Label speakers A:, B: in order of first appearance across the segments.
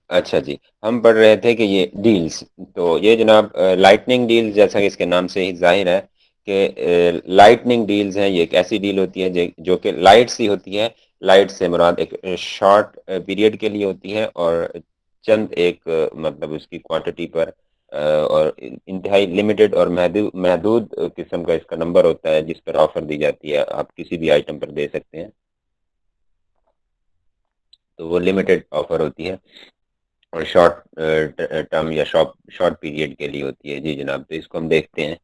A: اچھا جی، ہم پڑھ رہے تھے کہ یہ ڈیلز، تو یہ جناب لائٹننگ ڈیل، جیسا کہ اس کے نام سے ہی ظاہر ہے کہ لائٹننگ ڈیلز ہیں، یہ ایک ایسی ڈیل ہوتی ہے جو کہ لائٹ سی ہوتی ہے. لائٹ سے مراد ایک شارٹ پیریڈ کے لیے ہوتی ہے، اور چند ایک مطلب اس کی کوانٹٹی پر اور انتہائی لمیٹڈ اور محدود قسم کا اس کا نمبر ہوتا ہے جس پر آفر دی جاتی ہے. آپ کسی بھی آئٹم پر دے سکتے ہیں، تو وہ لمیٹڈ آفر ہوتی ہے اور شارٹ ٹرم یا شارٹ پیریڈ کے لیے ہوتی ہے. جی جناب، تو اس کو ہم دیکھتے ہیں.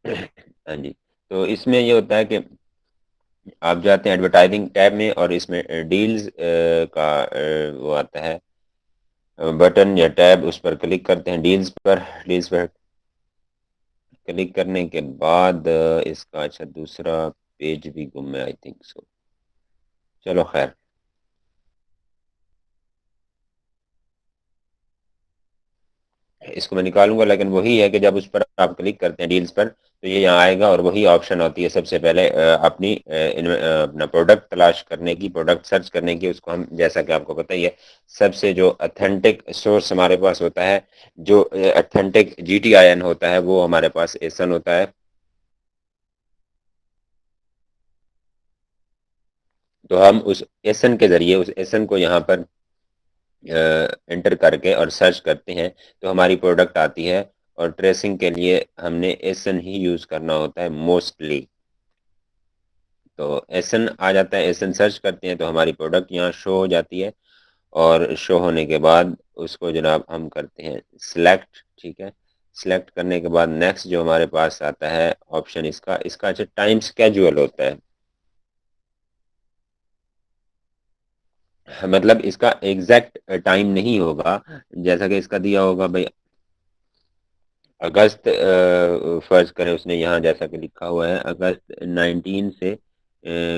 A: ہاں جی، تو اس میں یہ ہوتا ہے کہ آپ جاتے ہیں ایڈورٹائزنگ ٹیب میں، اور اس میں ڈیلز کا وہ آتا ہے بٹن یا ٹیب، اس پر کلک کرتے ہیں. ڈیلز پر کلک کرنے کے بعد اس کا اچھا دوسرا پیج بھی گم ہے، آئی تھنک سو. چلو خیر، اس کو میں نکالوں گا، لیکن وہی ہے کہ جب اس پر آپ کلک کرتے ہیں ڈیلز پر، تو یہ یہاں آئے گا اور وہی آپشن ہوتی ہے سب سے پہلے اپنا پروڈکٹ تلاش کرنے کی، پروڈکٹ سرچ کرنے کی. اس کو ہم، جیسا کہ آپ کو پتہ ہی ہے، سب سے جو اتھینٹک سورس ہمارے پاس ہوتا ہے، جو اتھینٹک GTIN ہوتا ہے، وہ ہمارے پاس ایسن ہوتا ہے. تو ہم اس ایسن کے ذریعے اس ایسن کو یہاں پر انٹر کر کے اور سرچ کرتے ہیں، تو ہماری پروڈکٹ آتی ہے. اور ٹریسنگ کے لیے ہم نے ایسن ہی یوز کرنا ہوتا ہے موسٹلی. تو ایسن آ جاتا ہے، ایسن سرچ کرتے ہیں تو ہماری پروڈکٹ یہاں شو ہو جاتی ہے. اور شو ہونے کے بعد اس کو جناب ہم کرتے ہیں سلیکٹ. ٹھیک ہے، سلیکٹ کرنے کے بعد نیکسٹ جو ہمارے پاس آتا ہے آپشن، اس کا اچھا ٹائم اسکیجول ہوتا ہے. مطلب اس کا ایگزیکٹ ٹائم نہیں ہوگا، جیسا کہ اس کا دیا ہوگا بھائی اگست، فرض کریں اس نے یہاں جیسا کہ لکھا ہوا ہے اگست 19 سے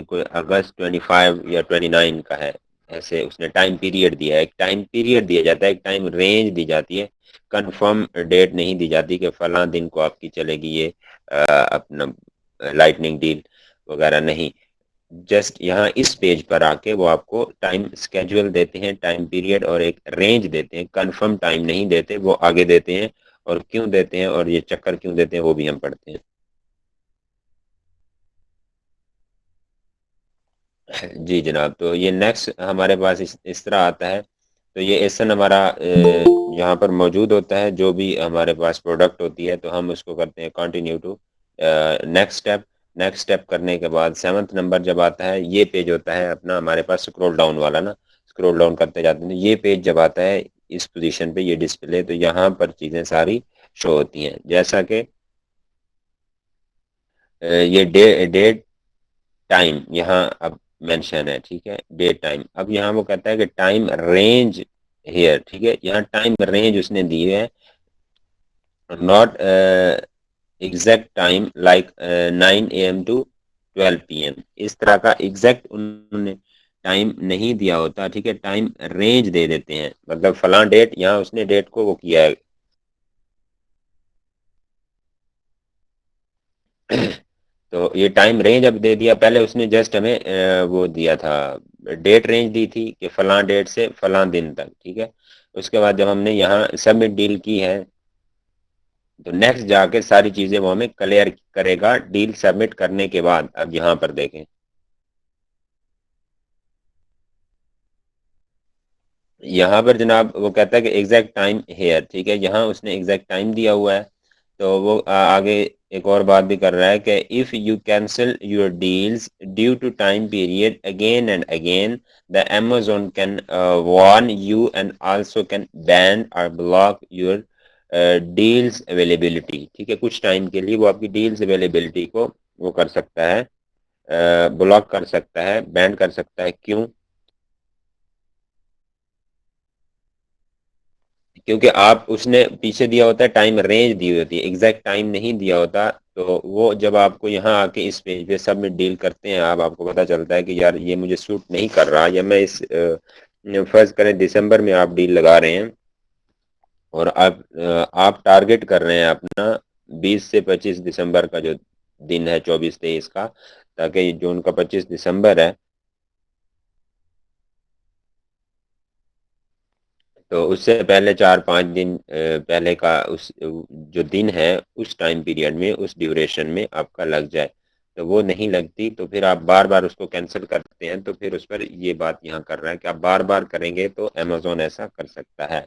A: کوئی اگست 25 یا 29 کا ہے. ایسے اس نے ٹائم پیریڈ دیا ہے، ایک ٹائم پیریڈ دیا جاتا ہے، ایک ٹائم رینج دی جاتی ہے. کنفرم ڈیٹ نہیں دی جاتی کہ فلاں دن کو آپ کی چلے گی یہ اپنا لائٹننگ ڈیل وغیرہ نہیں. جسٹ یہاں اس پیج پر آ کے وہ آپ کو ٹائم اسکیجول دیتے ہیں، ٹائم پیریڈ اور ایک رینج دیتے ہیں. کنفرم ٹائم نہیں دیتے، وہ آگے دیتے ہیں. اور کیوں دیتے ہیں اور یہ چکر کیوں دیتے ہیں وہ بھی ہم پڑھتے ہیں. جی جناب، تو یہ نیکسٹ ہمارے پاس اس طرح آتا ہے. تو یہ ایسن ہمارا یہاں پر موجود ہوتا ہے. جو بھی ہمارے پاس پروڈکٹ ہوتی ہے تو ہم اس کو کرتے ہیں continue to next step. Next step کرنے کے بعد 7 نمبر جب آتا ہے، یہ پیج ہوتا ہے اپنا ہمارے پاس اسکرول ڈاؤن والا نا. اسکرول ڈاؤن کرتے جاتے ہیں، یہ پیج جب آتا ہے اس پوزیشن پہ، یہ ڈسپلے، تو یہاں پر چیزیں ساری شو ہوتی ہیں. جیسا کہ یہ ڈیٹ ٹائم یہاں اب مینشن ہے. ٹھیک ہے، ڈیٹ ٹائم. اب یہاں وہ کہتا ہے کہ ٹائم رینج ہیئر. ٹھیک ہے، یہاں ٹائم رینج اس نے دی ہے، not exact time like 9 AM to 12 PM. اس طرح کا ایگزیکٹ انہوں نے ٹائم نہیں دیا ہوتا. ٹھیک ہے، ٹائم رینج دے دیتے ہیں، مطلب فلاں ڈیٹ، یہاں اس نے ڈیٹ کو وہ کیا ہے. تو یہ ٹائم رینج اب دے دیا. پہلے اس نے جسٹ ہمیں وہ دیا تھا، ڈیٹ رینج دی تھی کہ فلاں ڈیٹ سے فلاں دن تک. ٹھیک ہے، اس کے بعد جب ہم نے یہاں سبمٹ ڈیل کی ہے، تو نیکسٹ جا کے ساری چیزیں وہ ہمیں کلیئر کرے گا ڈیل سبمٹ کرنے کے بعد. اب یہاں پر دیکھیں، یہاں پر جناب وہ کہتا ہے کہ ایگزیکٹ ٹائم ہیئر. ٹھیک ہے، یہاں اس نے ایگزیکٹ ٹائم دیا ہوا ہے. تو وہ آگے ایک اور بات بھی کر رہا ہے کہ if you cancel your deals due to time period again and again the Amazon can warn you and also can ban or block your deals availability. ٹھیک ہے، کچھ ٹائم کے لیے وہ آپ کی ڈیلز اویلیبلٹی کو وہ کر سکتا ہے، بلاک کر سکتا ہے، بین کر سکتا ہے. کیوں؟ کیونکہ آپ اس نے پیچھے دیا ہوتا ہے ٹائم رینج دی ہوتی ہے، ایگزیکٹ ٹائم نہیں دیا ہوتا. تو وہ جب آپ کو یہاں آ کے اس پیج پہ سبمٹ ڈیل کرتے ہیں، آپ کو پتا چلتا ہے کہ یار یہ مجھے سوٹ نہیں کر رہا، یا میں اس فرض کریں دسمبر میں آپ ڈیل لگا رہے ہیں اور آپ ٹارگٹ کر رہے ہیں اپنا 20 سے 25 دسمبر کا جو دن ہے، 24 23 کا، تاکہ جو ان کا 25 دسمبر ہے تو اس سے پہلے 4-5 دن پہلے کا اس جو دن ہے اس ٹائم پیریڈ میں اس ڈیوریشن میں آپ کا لگ جائے تو وہ نہیں لگتی تو پھر آپ بار بار اس کو کینسل کرتے ہیں تو پھر اس پر یہ بات یہاں کر رہا ہے کہ آپ بار بار کریں گے تو امیزون ایسا کر سکتا ہے.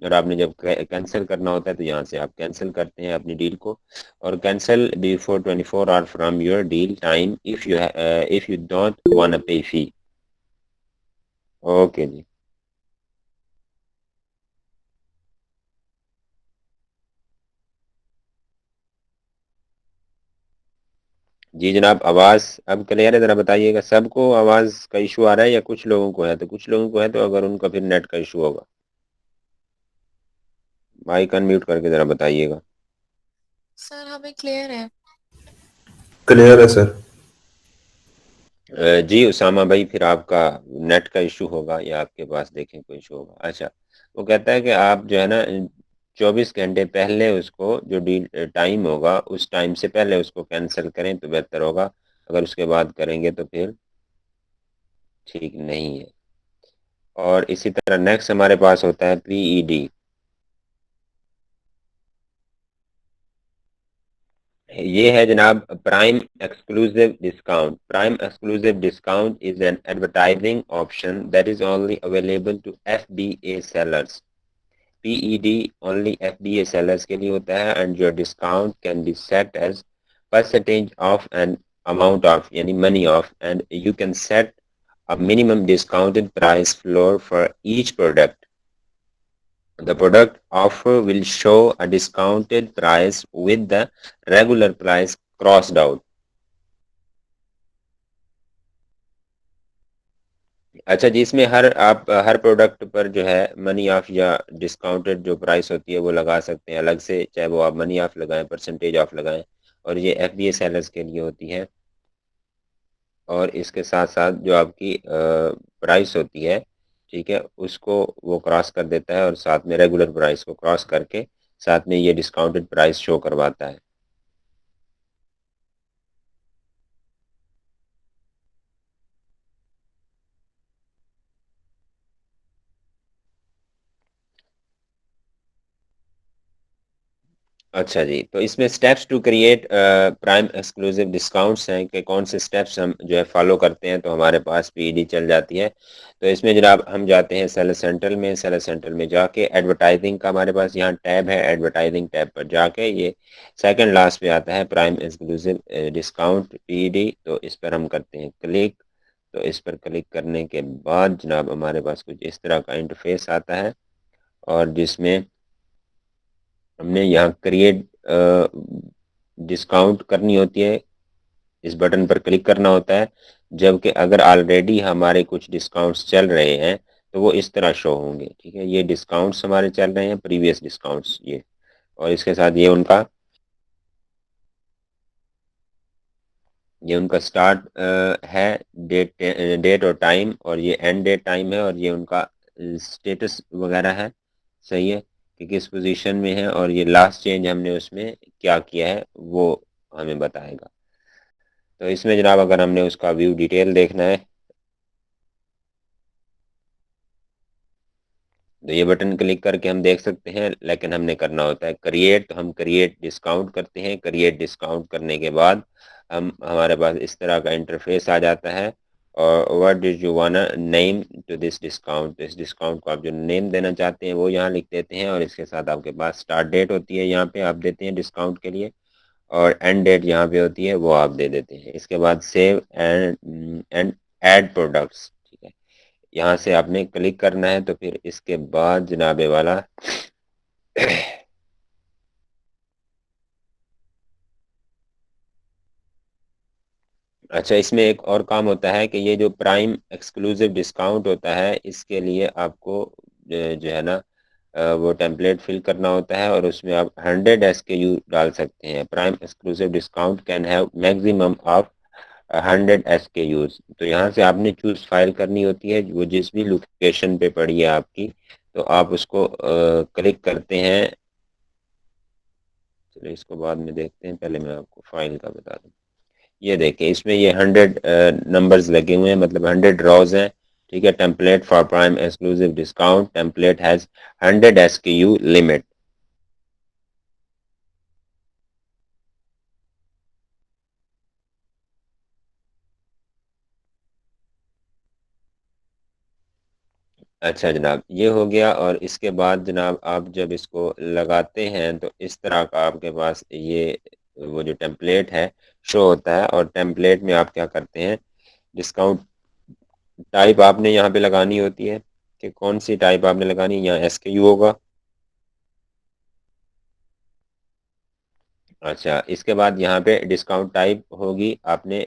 A: اور آپ نے جب کینسل کرنا ہوتا ہے تو یہاں سے آپ کینسل کرتے ہیں اپنی ڈیل کو اور cancel before 24 hour from your deal time if you don't want pay fee. Okay جی. جی جناب آواز اب کلیئر ہے؟ ذرا بتائیے گا سب کو آواز کا ایشو آ رہا ہے یا کچھ لوگوں کو ہے؟ تو کچھ لوگوں کو ہے تو اگر ان کا پھر نیٹ کا ایشو ہوگا. مائک انمیوٹ کر کے ذرا بتائیے گا.
B: سر ہمیں کلیئر ہے.
C: کلیئر ہے سر.
A: جی اسامہ بھائی پھر آپ کا نیٹ کا ایشو ہوگا یا آپ کے پاس دیکھیں کوئی ایشو ہوگا. اچھا وہ کہتا ہے کہ آپ جو ہے نا 24 گھنٹے پہلے اس کو جو ٹائم ہوگا اس ٹائم سے پہلے اس کو کینسل کریں تو بہتر ہوگا. اگر اس کے بعد کریں گے تو پھر ٹھیک نہیں ہے. اور اسی طرح نیکسٹ ہمارے پاس ہوتا ہے پی ای ڈی. یہ ہے جناب Prime exclusive discount. Prime exclusive discount is an advertising option that is only available to F B A sellers. P E D only F B A sellers کے لیے ہوتا ہے and your discount can be set as percentage of an amount of یعنی money of and you can set a minimum discounted price floor for each product. The product offer will show a discounted price with the regular price crossed out. اچھا جی اس میں آپ ہر product پر جو ہے منی of یا discounted جو price ہوتی ہے وہ لگا سکتے ہیں الگ سے چاہے وہ آپ منی آف لگائیں پرسنٹیج آف لگائیں اور یہ ایف بی اے سیلرز کے لیے ہوتی ہے. اور اس کے ساتھ ساتھ جو آپ کی پرائس ہوتی ہے ٹھیک ہے اس کو وہ کراس کر دیتا ہے اور ساتھ میں ریگولر پرائس کو کراس کر کے ساتھ میں یہ ڈسکاؤنٹڈ پرائس شو کرواتا ہے. اچھا جی تو اس میں steps to create Prime exclusive discounts ہیں کہ کون سے اسٹیپس ہم جو ہے فالو کرتے ہیں تو ہمارے پاس پی ای ڈی چل جاتی ہے. تو اس میں جناب ہم جاتے ہیں سیلر سینٹرل میں. سیلر سینٹرل میں جا کے ایڈورٹائزنگ کا ہمارے پاس یہاں ٹیب ہے. ایڈورٹائزنگ ٹیب پر جا کے یہ سیکنڈ لاسٹ پہ آتا ہے پرائم ایکسکلوزیو ڈسکاؤنٹ پی ای ڈی. تو اس پر ہم کرتے ہیں کلک. تو اس پر کلک کرنے کے بعد جناب ہمارے پاس کچھ اس طرح کا انٹرفیس آتا ہے اور جس میں ہم نے یہاں کریٹ ڈسکاؤنٹ کرنی ہوتی ہے. اس بٹن پر کلک کرنا ہوتا ہے جبکہ اگر آلریڈی ہمارے کچھ ڈسکاؤنٹس چل رہے ہیں تو وہ اس طرح شو ہوں گے. ٹھیک ہے یہ ڈسکاؤنٹس ہمارے چل رہے ہیں پریویس ڈسکاؤنٹس یہ اور اس کے ساتھ یہ ان کا سٹارٹ ہے ڈیٹ اور ٹائم اور یہ اینڈ ڈیٹ ٹائم ہے اور یہ ان کا سٹیٹس وغیرہ ہے. صحیح ہے کہ کس پوزیشن میں ہے اور یہ لاسٹ چینج ہم نے اس میں کیا کیا ہے وہ ہمیں بتائے گا. تو اس میں جناب اگر ہم نے اس کا ویو ڈیٹیل دیکھنا ہے تو یہ بٹن کلک کر کے ہم دیکھ سکتے ہیں لیکن ہم نے کرنا ہوتا ہے کریٹ. تو ہم کریٹ ڈسکاؤنٹ کرتے ہیں. کریٹ ڈسکاؤنٹ کرنے کے بعد ہمارے پاس اس طرح کا انٹرفیس آ جاتا ہے اور what does you want name to this discount. اس ڈسکاؤنٹ کو آپ جو نیم دینا چاہتے ہیں وہ یہاں لکھ دیتے ہیں اور اس کے ساتھ آپ کے پاس اسٹارٹ ڈیٹ ہوتی ہے یہاں پہ آپ دیتے ہیں ڈسکاؤنٹ کے لیے اور اینڈ ڈیٹ یہاں پہ ہوتی ہے وہ آپ دے دیتے ہیں. اس کے بعد سیو اینڈ ایڈ پروڈکٹس. ٹھیک ہے یہاں سے آپ نے کلک کرنا ہے تو پھر اس کے بعد جناب والا اچھا اس میں ایک اور کام ہوتا ہے کہ یہ جو پرائم ایکسکلوزیو ڈسکاؤنٹ ہوتا ہے اس کے لیے آپ کو جو ہے نا وہ ٹیمپلیٹ فل کرنا ہوتا ہے اور اس میں آپ 100 SKU ڈال سکتے ہیں. Prime exclusive discount can have maximum of 100 SKUs. تو یہاں سے آپ نے چوز فائل کرنی ہوتی ہے وہ جس بھی لوکیشن پہ پڑی ہے آپ کی تو آپ اس کو کلک کرتے ہیں. چلے اس کو بعد میں دیکھتے ہیں پہلے میں آپ کو فائل کا بتا دوں. یہ دیکھیں اس میں یہ 100 نمبرز لگے ہوئے ہیں مطلب 100 راز ہیں ٹھیک ہے. Template for prime exclusive discount template has 100 SKU limit. اچھا جناب یہ ہو گیا. اور اس کے بعد جناب آپ جب اس کو لگاتے ہیں تو اس طرح کا آپ کے پاس یہ وہ جو ٹیمپلیٹ ہے شو ہوتا ہے. اور ٹیمپلیٹ میں آپ کیا کرتے ہیں ڈسکاؤنٹ ٹائپ آپ نے یہاں پہ لگانی ہوتی ہے کہ کون سی ٹائپ آپ نے لگانی ہے. یہاں SKU ہوگا. اچھا اس کے بعد یہاں پہ ڈسکاؤنٹ ٹائپ ہوگی آپ نے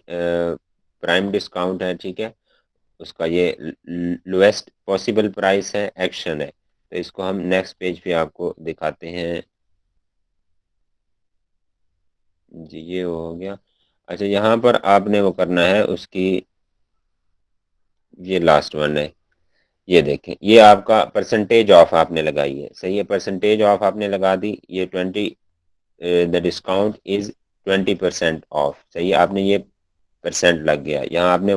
A: پرائم ڈسکاؤنٹ ہے. ٹھیک ہے اس کا یہ لویسٹ پاسبل پرائس ہے ایکشن ہے. تو اس کو ہم نیکسٹ پیج پہ آپ کو دکھاتے ہیں. جی یہ ہو گیا. اچھا یہاں پر آپ نے وہ کرنا ہے اس کی یہ لاسٹ ون ہے. یہ دیکھیں یہ آپ کا پرسنٹیج آف آپ نے لگائی ہے. صحیح ہے پرسنٹیج آف آپ نے لگا دی. یہ 20 دا ڈسکاؤنٹ از 20% آف. صحیح آپ نے یہ پرسنٹ لگ گیا. یہاں آپ نے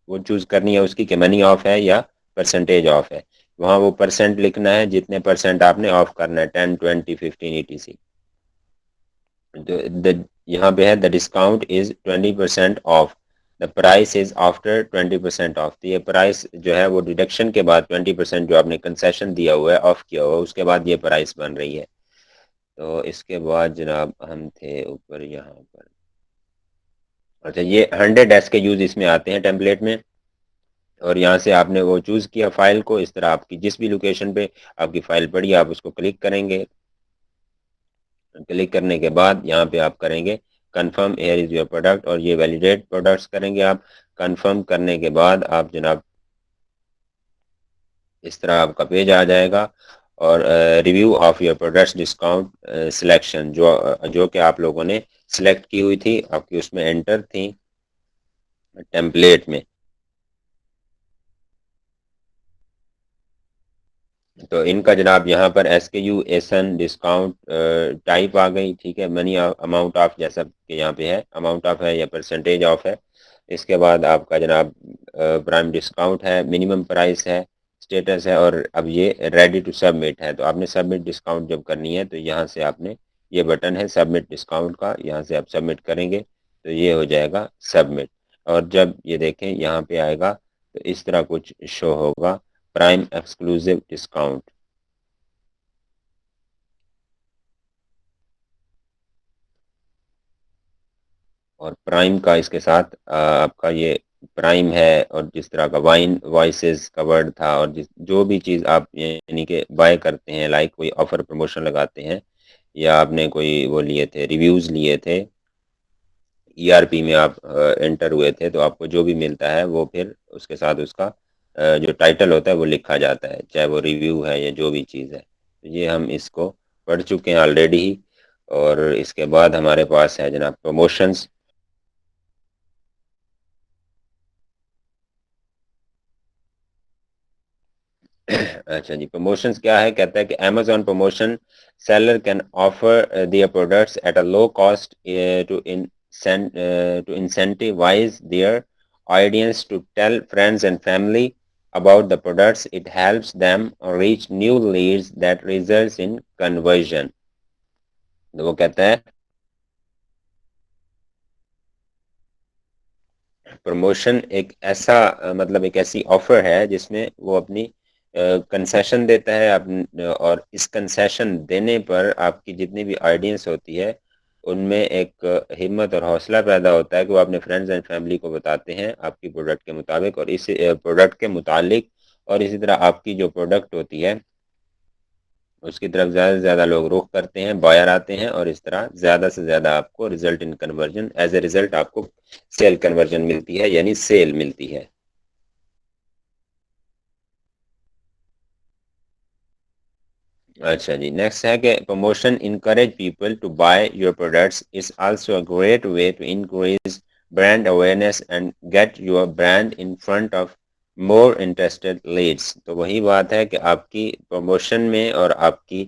A: وہ چوز کرنی ہے اس کی کہ منی آف ہے یا پرسنٹیج آف ہے. وہاں وہ پرسنٹ لکھنا ہے جتنے پرسنٹ آپ نے آف کرنا ہے 10 20 15 etc. یہاں پہ ہے the discount is 20% of. The price is after 20% of. تو یہ پرائس جو ہے وہ ڈیڈکشن کے بعد 20% جو آپ نے کنسیشن دیا ہوا ہے آف کیا ہوا ہے اس کے بعد یہ پرائس بن رہی ہے. تو اس کے بعد جناب ہم تھے اوپر یہاں پر. اچھا یہ 100 SKUs اس میں آتے ہیں ٹیمپلیٹ میں. اور یہاں سے آپ نے وہ چوز کیا فائل کو. اس طرح آپ کی جس بھی لوکیشن پہ آپ کی فائل پڑی آپ اس کو کلک کریں گے. کلک کرنے کے بعد یہاں پہ آپ کریں گے confirm here is your product. اور یہ ویلیڈیٹ پروڈکٹس کریں گے آپ. کنفرم کرنے کے بعد آپ جناب اس طرح آپ کا پیج آ جائے گا. اور review of your products discount selection جو کہ آپ لوگوں نے سلیکٹ کی ہوئی تھی آپ کی اس میں انٹر تھی ٹیمپلیٹ میں. تو ان کا جناب یہاں پر SKU ایسن ڈسکاؤنٹ ٹائپ آ گئی. ٹھیک ہے منی اماؤنٹ آف جیسا کہ یہاں پہ ہے اماؤنٹ آف ہے یا پرسنٹیج آف ہے. اس کے بعد آپ کا جناب پرائم ڈسکاؤنٹ ہے منیمم پرائس ہے اسٹیٹس ہے. اور اب یہ ریڈی ٹو سبمٹ ہے. تو آپ نے سبمٹ ڈسکاؤنٹ جب کرنی ہے تو یہاں سے آپ نے یہ بٹن ہے سبمٹ ڈسکاؤنٹ کا. یہاں سے آپ سبمٹ کریں گے تو یہ ہو جائے گا سبمٹ. اور جب یہ دیکھیں یہاں پہ آئے گا تو اس طرح کچھ شو ہوگا پرائم ایکسکلوسیو ڈسکاؤنٹ. اور پرائم کا اس کے ساتھ آپ کا یہ پرائم ہے. اور جس طرح کا وائن وائسز کا ورڈ تھا اور جو بھی چیز آپ یعنی کہ بائی کرتے ہیں لائک کوئی آفر پروموشن لگاتے ہیں یا آپ نے کوئی وہ لیے تھے ریویوز لیے تھے ERP میں آپ انٹر ہوئے تھے تو آپ کو جو بھی ملتا ہے وہ پھر اس کے ساتھ اس کا جو ٹائٹل ہوتا ہے وہ لکھا جاتا ہے چاہے وہ ریویو ہے یا جو بھی چیز ہے. یہ ہم اس کو پڑھ چکے ہیں آلریڈی ہی. اور اس کے بعد ہمارے پاس ہے جناب پروموشنز. اچھا جی پروموشنز کیا ہے کہتا ہے کہ Amazon promotion seller can offer their products at a low cost to incentivize their audience to tell friends and family about the products. It helps them reach new leads that results in conversion. تو وہ کہتا ہے promotion ایک ایسا مطلب ایک ایسی offer ہے جس میں وہ اپنی کنسیشن دیتا ہے. اور اس کنسیشن دینے پر آپ کی جتنی بھی آڈینس ہوتی ہے ان میں ایک ہمت اور حوصلہ پیدا ہوتا ہے کہ وہ اپنے فرینڈز اینڈ فیملی کو بتاتے ہیں آپ کی پروڈکٹ کے مطابق اور اس پروڈکٹ کے متعلق. اور اسی طرح آپ کی جو پروڈکٹ ہوتی ہے اس کی طرف زیادہ سے زیادہ لوگ رخ کرتے ہیں بائر آتے ہیں. اور اس طرح زیادہ سے زیادہ آپ کو result in conversion as a result آپ کو سیل کنورژن ملتی ہے یعنی سیل ملتی ہے. اچھا جی نیکسٹ ہے کہ promotion encourage people to buy your products is also a great way to increase brand awareness and get your brand in front of more interested leads. تو وہی بات ہے کہ آپ کی پروموشن میں اور آپ کی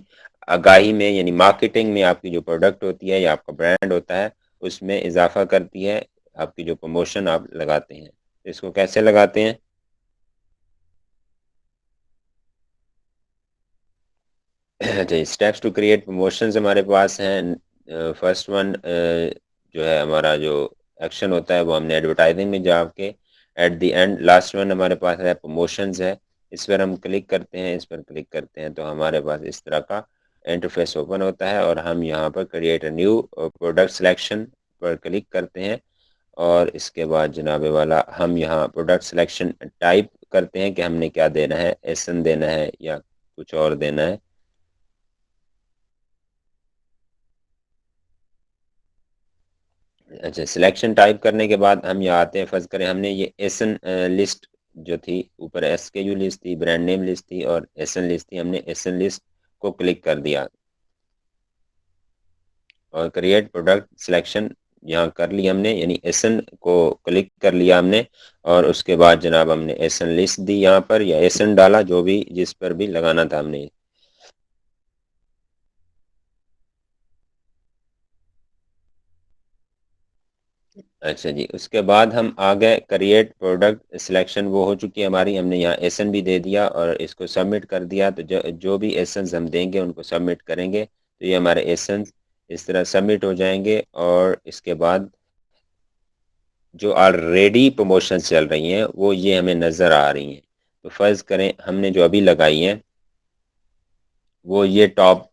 A: آگاہی میں یعنی مارکیٹنگ میں آپ کی جو پروڈکٹ ہوتی ہے یا آپ کا برانڈ ہوتا ہے اس میں اضافہ کرتی ہے آپ کی جو پروموشن آپ لگاتے ہیں. اس کو کیسے لگاتے ہیں اچھا اسٹیپس ٹو کریٹ پروموشنز ہمارے پاس ہیں. فرسٹ ون جو ہے ہمارا جو ایکشن ہوتا ہے وہ ہم نے ایڈورٹائزنگ میں جا کے at the end last one ہمارے پاس ہے پروموشنز ہے. اس پر ہم کلک کرتے ہیں, اس پر کلک کرتے ہیں تو ہمارے پاس اس طرح کا انٹرفیس اوپن ہوتا ہے اور ہم یہاں پر create a new product selection پر کلک کرتے ہیں اور اس کے بعد جناب والا ہم یہاں پروڈکٹ سلیکشن ٹائپ کرتے ہیں کہ ہم نے کیا دینا ہے, ایسن دینا ہے یا کچھ اور دینا ہے. اچھا سلیکشن ٹائپ کرنے کے بعد ہم یہاں آتے ہیں. فرض کریں ہم نے یہ ایسن لسٹ جو تھی اوپر ایس کے یو لسٹ تھی, برانڈ نیم لسٹ تھی اور ایسن لسٹ تھی, ہم نے ایسن لسٹ کو کلک کر دیا اور کریٹ پروڈکٹ سلیکشن یہاں کر لی ہم نے, یعنی ایسن کو کلک کر لیا ہم نے اور اس کے بعد جناب ہم نے ایسن لسٹ دی یہاں پر یا ایسن ڈالا جو بھی جس پر بھی لگانا تھا ہم نے. اچھا جی اس کے بعد ہم آگے کریٹ پروڈکٹ سلیکشن وہ ہو چکی ہے ہماری, ہم نے یہاں ایسن بھی دے دیا اور اس کو سبمٹ کر دیا. تو جو بھی ایسنز ہم دیں گے ان کو سبمٹ کریں گے تو یہ ہمارے ایسنز اس طرح سبمٹ ہو جائیں گے. اور اس کے بعد جو آلریڈی پروموشن چل رہی ہیں وہ یہ ہمیں نظر آ رہی ہیں. تو فرض کریں ہم نے جو ابھی لگائی ہیں وہ یہ ٹاپ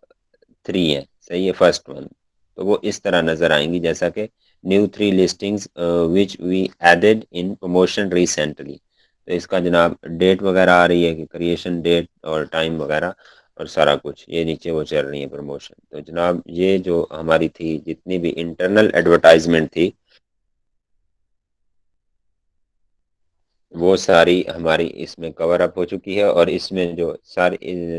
A: 3 ہیں, صحیح ہے, فرسٹ ون. تو وہ اس طرح نظر آئیں گی جیسا کہ new 3 listings which we added in promotion recently. تو اس کا جناب ڈیٹ وغیرہ آ رہی ہے کہ کریشن ڈیٹ اور ٹائم وغیرہ اور سارا کچھ یہ نیچے وہ چل رہی ہے پروموشن. تو جناب یہ جو ہماری تھی جتنی بھی انٹرنل ایڈورٹائزمنٹ تھی وہ ساری ہماری اس میں کور اپ ہو چکی ہے اور اس میں جو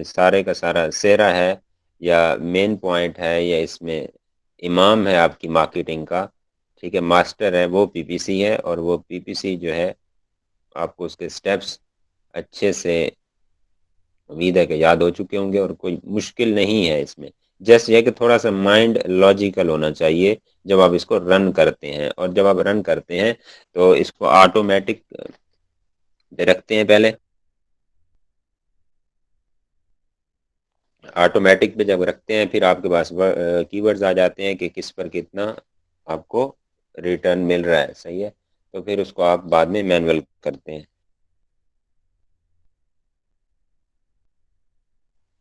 A: سارے کا سارا سیرا ہے یا مین پوائنٹ ہے یا اس میں امام ہے آپ کی مارکیٹنگ کا, ٹھیک ہے, ماسٹر ہے, وہ پی پی سی ہے. اور وہ پی پی سی جو ہے آپ کو اس کے سٹیپس اچھے سے امید ہے کہ یاد ہو چکے ہوں گے اور کوئی مشکل نہیں ہے اس میں. جسٹ یہ کہ تھوڑا سا مائنڈ لاجیکل ہونا چاہیے جب آپ اس کو رن کرتے ہیں, اور جب آپ رن کرتے ہیں تو اس کو آٹومیٹک رکھتے ہیں. پہلے آٹومیٹک پہ جب رکھتے ہیں پھر آپ کے پاس کی ورڈز آ جاتے ہیں کہ کس پر کتنا آپ کو ریٹرن مل رہا ہے, صحیح ہے. تو پھر اس کو آپ بعد میں مینول کرتے ہیں.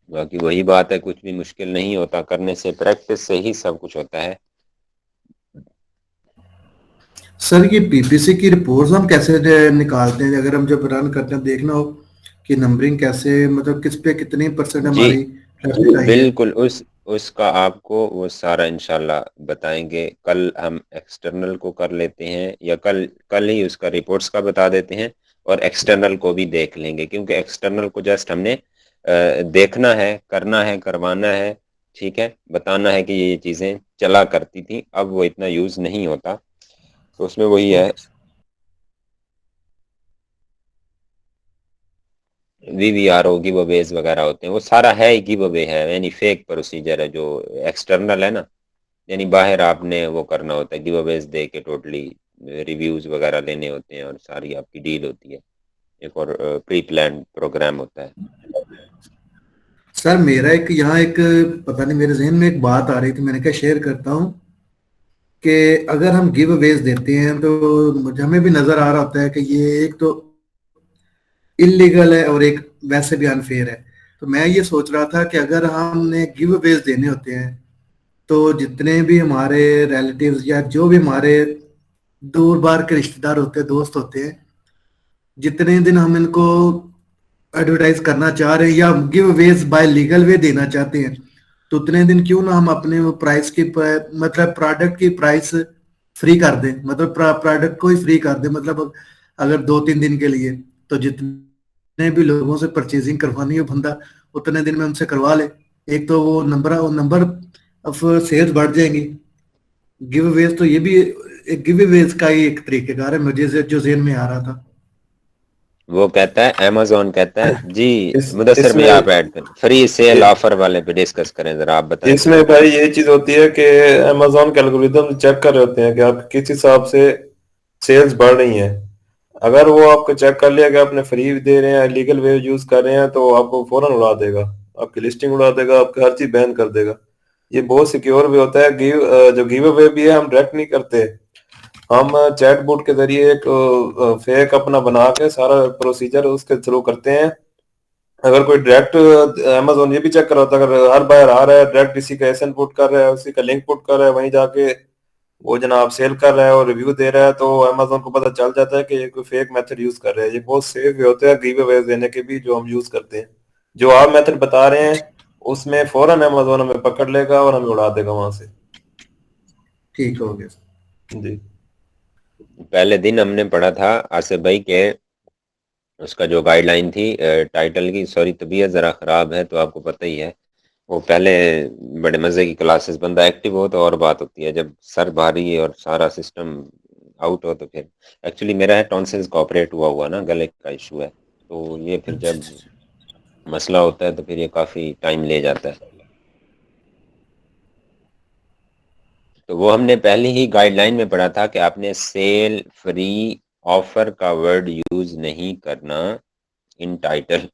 A: باقی وہی بات ہے, کچھ بھی مشکل نہیں ہوتا, کرنے سے پریکٹس سے ہی سب کچھ ہوتا ہے.
C: سر یہ پی پی سی کی رپورٹس ہم کیسے نکالتے ہیں اگر ہم جب رن کرتے ہیں دیکھنا ہو کہ نمبرنگ کیسے مطلب کس پہ کتنی پرسنٹ
A: جی
C: ہماری ٹریفک آئی ہے.
A: بالکل اس کا آپ کو وہ سارا انشاءاللہ بتائیں گے. کل ہم ایکسٹرنل کو کر لیتے ہیں یا کل ہی اس کا رپورٹس کا بتا دیتے ہیں اور ایکسٹرنل کو بھی دیکھ لیں گے, کیونکہ ایکسٹرنل کو جسٹ ہم نے دیکھنا ہے, کرنا ہے, کروانا ہے, ٹھیک ہے, بتانا ہے کہ یہ چیزیں چلا کرتی تھیں, اب وہ اتنا یوز نہیں ہوتا. تو اس میں وہی ہے
C: اوکے.
A: وی وی آر او گیو اویز وغیرہ ہوتے ہیں, وہ سارا ہے ہی گیو اوے ہے, یعنی فیک پروسیجر ہے. جو ایکسٹرنل ہے نا, یعنی باہر آپ نے وہ کرنا ہوتا ہے گیو اویز دے کے ٹوٹلی ریویوز وغیرہ لینے ہوتے ہیں اور ساری آپ کی ڈیل ہوتی ہے. ایک اور پری پلان پروگرام ہوتا ہے.
C: سر میرا ایک یہاں ایک پتہ نہیں میرے ذہن میں ایک بات آ رہی تھی, میں نے کہا شیئر کرتا ہوں کہ اگر ہم گیو اویز دیتے ہیں تو ہمیں بھی نظر آ رہا ہوتا ہے کہ یہ ایک تو انلیگل ہے اور ایک ویسے بھی انفیئر ہے. تو میں یہ سوچ رہا تھا کہ اگر ہم نے گیو اویز دینے ہوتے ہیں تو جتنے بھی ہمارے ریلیٹیوز یا جو بھی ہمارے دور بار کے رشتہ دار ہوتے ہیں, دوست ہوتے ہیں, جتنے دن ہم ان کو ایڈورٹائز کرنا چاہ رہے ہیں یا گیو اویز بائی لیگل وے دینا چاہتے ہیں تو اتنے دن کیوں نہ ہم اپنے وہ پرائس کی مطلب پروڈکٹ کی پرائس فری کر دیں, مطلب پروڈکٹ کو ہی فری کر دیں, مطلب اگر 2-3 دن کے لیے تو جتنے بھی لوگوں سے پرچیزنگ کروانی ہو بندہ اتنے دن میں ان سے کروا لے. ایک تو وہ نمبر آف سیلز بڑھ جائیں گی. گیو اویز تو یہ بھی گیو اویز کا ہی ایک طریقہ کار ہے مجھے جو ذہن میں آ رہا تھا.
A: وہ کہتا ہے امیزون کہتا ہے جی.
C: اس
A: مدثر بھی
C: میں
A: آپ ایڈ کریں, فری سیل آفر والے پہ ڈسکس کریں ذرا, آپ بتائیں.
D: اس میں بھائی یہ چیز ہوتی ہے کہ امیزون کے الگوریدم چیک کر رہے ہوتے ہیں کہ آپ کس حساب سے سیلز بڑھ رہی ہیں. اگر وہ آپ کو چیک کر لیا کہ آپ نے فری دے رہے ہیں لیگل وے یوز کر رہے ہیں تو آپ کو فوراً اڑا دے گا. آپ کی لسٹنگ اڑا دے گا, آپ کی ہر چیز بین کر دے گا. یہ بہت سیکیور بھی ہوتا ہے. جو گیو اوے بھی ہے ہم ڈائریکٹ نہیں کرتے, ہم چیٹ بوٹ کے ذریعے ایک فیک اپنا بنا کے سارا پروسیجر اس کے تھرو کرتے ہیں. اگر کوئی ڈائریکٹ امیزون یہ بھی چیک کر رہا تھا, اگر ہر بائر آ رہا ہے ڈائریکٹ کسی کا ایسن پٹ کر رہا ہے, اسی کا لنک پٹ کر رہا ہے, وہیں جا کے وہ جناب سیل کر رہا ہے اور ریویو دے رہا ہے, تو امیزون کو پتہ چل جاتا ہے کہ یہ کوئی فیک میتھڈ یوز کر رہا ہے. یہ بہت سیف بھی ہوتا ہے گیو اویز دینے کے بھی جو ہم یوز کرتے ہیں. جو آپ میتھڈ بتا رہے ہیں اس میں فوراً امیزون ہمیں پکڑ لے گا اور ہمیں اڑا دے گا وہاں سے.
C: ٹھیک ہو گیا
D: جی.
A: پہلے دن ہم نے پڑھا تھا آصف بھائی کہ اس کا جو گائیڈ لائن تھی ٹائٹل کی, سوری طبیعت ذرا خراب ہے تو آپ کو پتہ ہی ہے, وہ پہلے بڑے مزے کی کلاسز, بندہ ایکٹیو ہو تو اور بات ہوتی ہے, جب سر بھاری اور سارا سسٹم آؤٹ ہو تو پھر ایکچولی میرا ہے ٹونسلز کا آپریٹ ہوا نا, گلے کا ایشو ہے, تو یہ پھر جب مسئلہ ہوتا ہے تو پھر یہ کافی ٹائم لے جاتا ہے. تو وہ ہم نے پہلے ہی گائیڈ لائن میں پڑھا تھا کہ آپ نے سیل فری آفر کا ورڈ یوز نہیں کرنا ان ٹائٹل.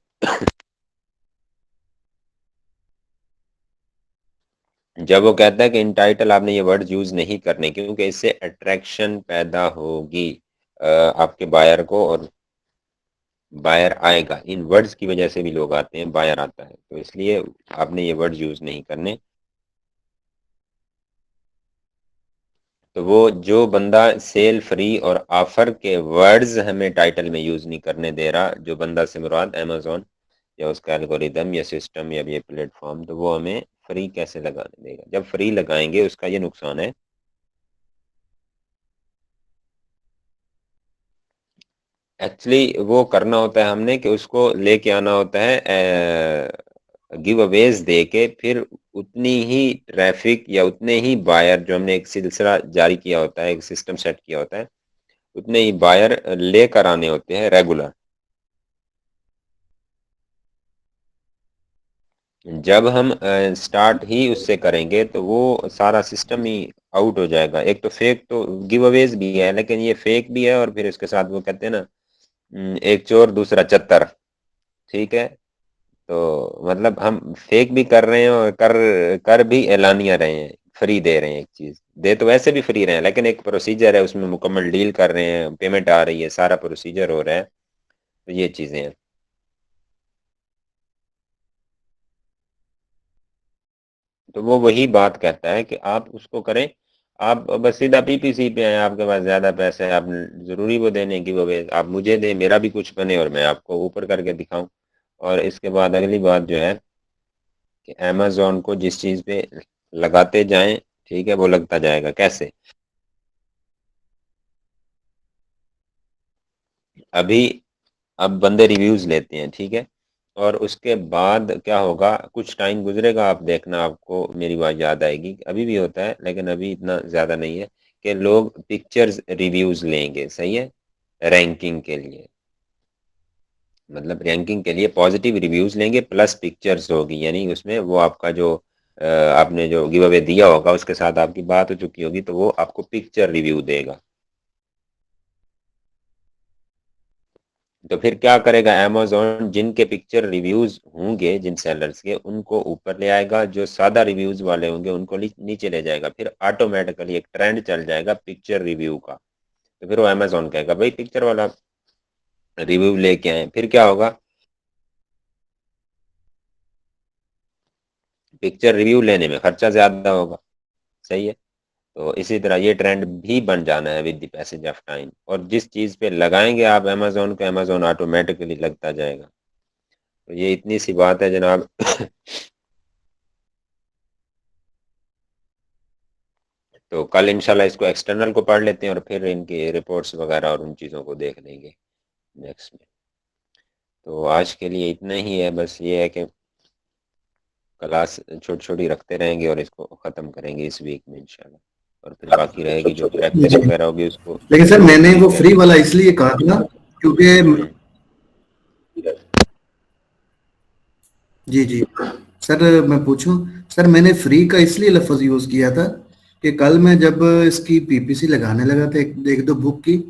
A: جب وہ کہتا ہے کہ ان ٹائٹل آپ نے یہ ورڈ یوز نہیں کرنے کیونکہ اس سے اٹریکشن پیدا ہوگی آپ کے بائر کو, اور بائر آئے گا, ان ورڈز کی وجہ سے بھی لوگ آتے ہیں, بائر آتا ہے, تو اس لیے آپ نے یہ ورڈ یوز نہیں کرنے. تو وہ جو بندہ سیل فری اور آفر کے ورڈز ہمیں ٹائٹل میں یوز نہیں کرنے دے رہا, جو بندہ سے مراد امیزون یا اس کا الگوریدم یا سسٹم یا یہ پلیٹ فارم, تو وہ ہمیں فری کیسے لگانے دے گا؟ جب فری لگائیں گے اس کا یہ نقصان ہے, ایکچولی وہ کرنا ہوتا ہے ہم نے کہ اس کو لے کے آنا ہوتا ہے گیو اویز دے کے, پھر اتنی ہی ٹریفک یا اتنے ہی بائر, جو ہم نے ایک سلسلہ جاری کیا ہوتا ہے, ایک سسٹم سیٹ کیا ہوتا ہے, اتنے ہی بائر لے کر آنے ہوتے ہیں ریگولر. جب ہم سٹارٹ ہی اس سے کریں گے تو وہ سارا سسٹم ہی آؤٹ ہو جائے گا. ایک تو فیک تو گیو اویز بھی ہے, لیکن یہ فیک بھی ہے, اور پھر اس کے ساتھ وہ کہتے ہیں نا ایک چور دوسرا چتر, ٹھیک ہے, تو مطلب ہم فیک بھی کر رہے ہیں اور کر بھی اعلانیہ رہے ہیں, فری دے رہے ہیں, ایک چیز دے تو ویسے بھی فری رہے ہیں, لیکن ایک پروسیجر ہے اس میں مکمل ڈیل کر رہے ہیں, پیمنٹ آ رہی ہے, سارا پروسیجر ہو رہا ہے, تو یہ چیزیں ہیں. تو وہ وہی بات کہتا ہے کہ آپ اس کو کریں, آپ بس سیدھا پی پی سی پہ آئیں, آپ کے پاس زیادہ پیسے ہیں, آپ ضروری وہ دینے کی وہ آپ مجھے دیں, میرا بھی کچھ بنے اور میں آپ کو اوپر کر کے دکھاؤں. اور اس کے بعد اگلی بات جو ہے کہ امیزون کو جس چیز پہ لگاتے جائیں, ٹھیک ہے, وہ لگتا جائے گا. کیسے؟ اب بندے ریویوز لیتے ہیں, ٹھیک ہے, اور اس کے بعد کیا ہوگا, کچھ ٹائم گزرے گا, آپ دیکھنا, آپ کو میری بات یاد آئے گی, ابھی بھی ہوتا ہے لیکن ابھی اتنا زیادہ نہیں ہے, کہ لوگ پکچرز ریویوز لیں گے, صحیح ہے, رینکنگ کے لیے, مطلب رینکنگ کے لیے پازیٹیو ریویوز لیں گے پلس پکچرز ہوگی, یعنی اس میں وہ آپ کا جو آپ نے جو گیو اوے دیا ہوگا اس کے ساتھ آپ کی بات ہو چکی ہوگی, تو وہ آپ کو پکچر ریویو دے گا. تو پھر کیا کرے گا امیزون, جن کے پکچر ریویوز ہوں گے جن سیلرز کے, ان کو اوپر لے آئے گا, جو سادہ ریویوز والے ہوں گے ان کو نیچے لے جائے گا. پھر آٹومیٹکلی ایک ٹرینڈ چل جائے گا پکچر ریویو کا, تو پھر وہ امیزون کہے گا بھائی پکچر والا ریویو لے کے آئیں. پھر کیا ہوگا, پکچر ریویو لینے میں خرچہ زیادہ ہوگا, صحیح ہے, تو اسی طرح یہ ٹرینڈ بھی بن جانا ہے with the passage of time, اور جس چیز پہ لگائیں گے آپ امیزون کو, امیزون آٹومیٹکلی لگتا جائے گا. تو یہ اتنی سی بات ہے جناب. تو کل انشاءاللہ اس کو ایکسٹرنل کو پڑھ لیتے ہیں, اور پھر ان کی رپورٹس وغیرہ اور ان چیزوں کو دیکھ لیں گے نیکسٹ میں. تو آج کے لیے اتنا ہی ہے, بس یہ ہے کہ کلاس چھوٹی چھوٹی رکھتے رہیں گے اور اس کو ختم کریں گے اس ویک میں انشاءاللہ, اور پھر باقی رہے گی جو پریکٹس
C: جی.
A: وغیرہ ہوگی اس کو.
C: لیکن سر میں نے وہ فری والا اس لیے کہا تھا کیونکہ جی سر میں پوچھوں, سر میں نے فری کا اس لیے لفظ یوز کیا تھا کہ کل میں جب اس کی پی پی سی لگانے لگا تھا ایک دو بک کی,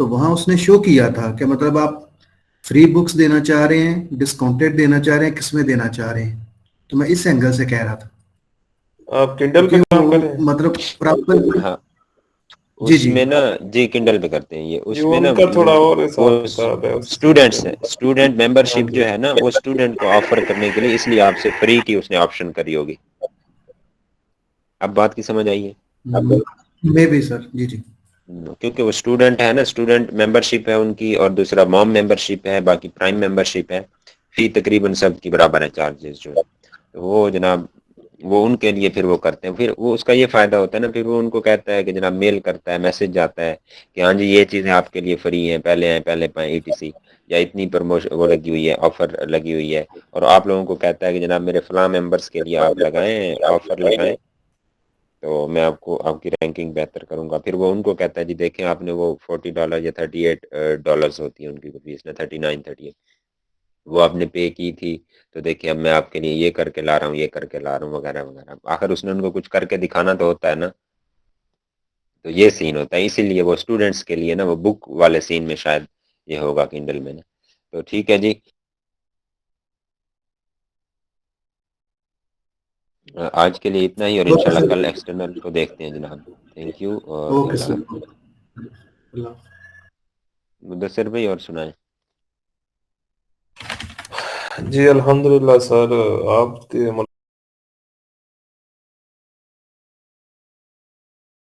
C: تو وہاں اس نے شو کیا تھا کہ مطلب آپ فری بکس دینا چاہ رہے ہیں, ڈسکاؤنٹیڈ دینا چاہ رہے ہیں, کس میں دینا چاہ رہے ہیں. تو میں اس اینگل سے کہہ رہا تھا
D: آپ کنڈل پہ
C: کیونکہ
D: کام
C: وہ
D: کریں؟
C: مطلب پراپر
A: ہاں
C: جی
A: اس
C: جی
A: میں نا جی کنڈل پہ کرتے ہیں یہ
D: جی
A: اس میں نا
D: ان کا تھوڑا اور
A: وہ
D: حساب کتاب ہے اس
A: اسٹوڈینٹس ہے اسٹوڈینٹ ممبر
D: ہاں
A: شپ
D: جی
A: جو ہے نا وہ اسٹوڈینٹ کو آفر کرنے کے لیے اس لیے آپ سے فری کی اس نے آپشن کری ہوگی. اب بات کی سمجھ آئی ہے؟
C: میں بھی سر جی جی
A: کیونکہ وہ اسٹوڈنٹ ہے نا اسٹوڈنٹ ممبر شپ ہے ان کی اور دوسرا موم ممبر شپ ہے باقی پرائم ممبر شپ ہے فی تقریباً سب کی برابر ہے چارجز جو ہے وہ جناب وہ ان کے لیے پھر وہ کرتے ہیں پھر وہ اس کا یہ فائدہ ہوتا ہے نا پھر وہ ان کو کہتا ہے کہ جناب میل کرتا ہے میسج جاتا ہے کہ ہاں جی یہ چیزیں آپ کے لیے فری ہیں پہلے آئیں پہلے پائیں ETC یا اتنی پروموشن وہ لگی ہوئی ہے آفر لگی ہوئی ہے اور آپ لوگوں کو کہتا ہے کہ جناب میرے فلاں ممبرس کے لیے آپ لگائیں آفر لگائیں تو میں آپ کو آپ کی رینکنگ بہتر کروں گا. پھر وہ ان کو کہتا ہے جی دیکھیں آپ نے وہ $40 یا $38 ہوتی ہے ان کی فیس نا 39-38 وہ آپ نے پے کی تھی تو دیکھیں اب میں آپ کے لیے یہ کر کے لا رہا ہوں یہ کر کے لا رہا ہوں وغیرہ وغیرہ. آخر اس نے ان کو کچھ کر کے دکھانا تو ہوتا ہے نا تو یہ سین ہوتا ہے اسی لیے وہ اسٹوڈنٹس کے لیے نا وہ بک والے سین میں شاید یہ ہوگا کنڈل میں نا. تو ٹھیک ہے جی آج کے لیے اتنا ہی اور
C: اوکے
A: انشاءاللہ
C: سر
A: کل ایکسٹرنل کو دیکھتے ہیں جناب. تھینک یو اور
C: اوکے
A: اللہ
C: سر
A: حافظ.
C: اللہ حافظ.
A: مدثر بھائی اور سنائیں.
D: جی الحمدللہ سر آپ